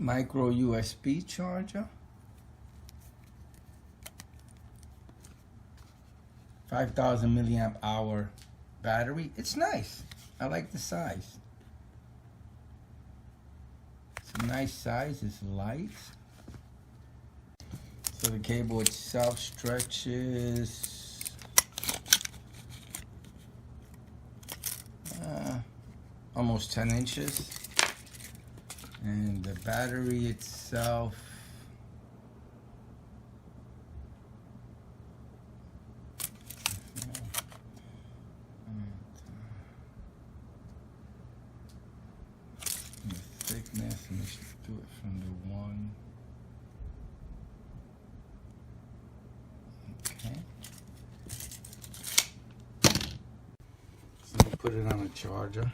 micro USB charger, 5,000 milliamp hour battery. It's nice. I like the size. It's a nice size. It's light. So the cable itself stretches almost 10 inches. And the battery itself the thickness, and let's do it from the one. Okay. So we put it on a charger.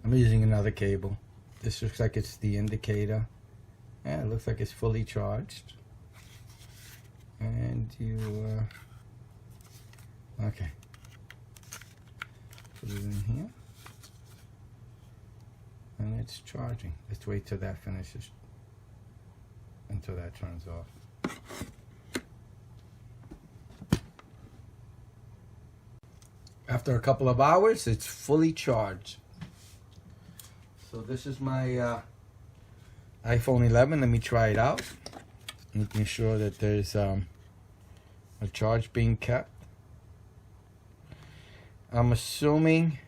I'm using another cable. This looks like it's the indicator. Yeah, it looks like it's fully charged. And you, okay. Put it in here. And it's charging. Let's wait till that finishes. Until that turns off. After a couple of hours, it's fully charged. So this is my iPhone 11. Let me try it out. Making sure that there's a charge being kept. I'm assuming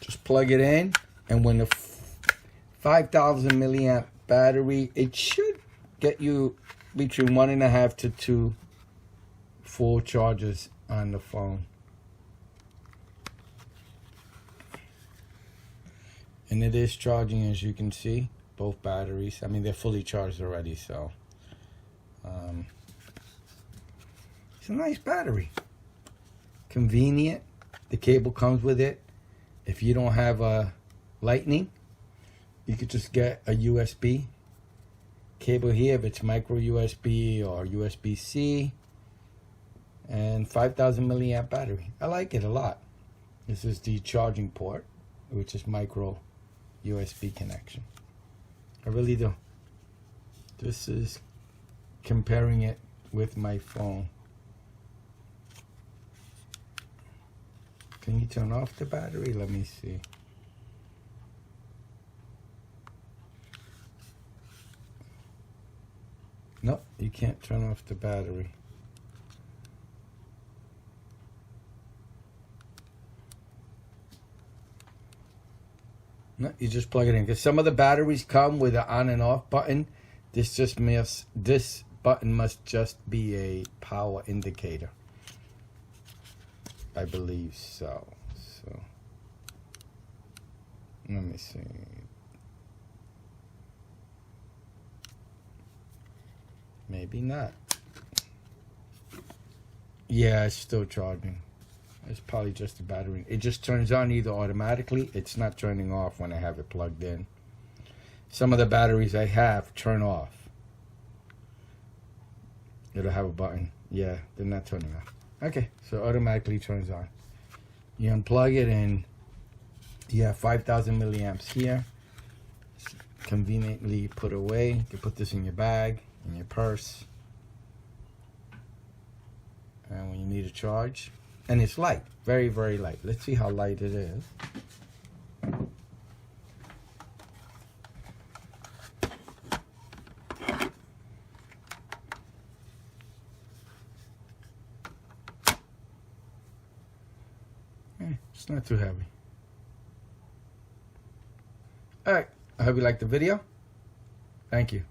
just plug it in, and when the 5,000 milliamp battery, it should get you between 1.5 to 2 full charges on the phone. And it is charging, as you can see, both batteries. I mean, they're fully charged already, so it's a nice battery. Convenient. The cable comes with it. If you don't have a lightning, you could just get a USB cable here, if it's micro USB or USB-C. And 5,000 milliamp battery. I like it a lot. This is the charging port, which is micro USB connection. I really do. This is comparing it with my phone. Can you turn off the battery? Let me see. Nope, you can't turn off the battery. No, you just plug it in. Because some of the batteries come with an on and off button. This button must just be a power indicator. I believe so. So let me see. Maybe not. Yeah, it's still charging. It's probably just the battery. It just turns on either automatically. It's not turning off when I have it plugged in. Some of the batteries I have turn off. It'll have a button. Yeah, they're not turning off. Okay, so automatically turns on. You unplug it and you have 5,000 milliamps here. It's conveniently put away. You can put this in your bag, in your purse. And when you need a charge. And it's light, very, very light. Let's see how light it is. It's not too heavy. All right, I hope you liked the video. Thank you.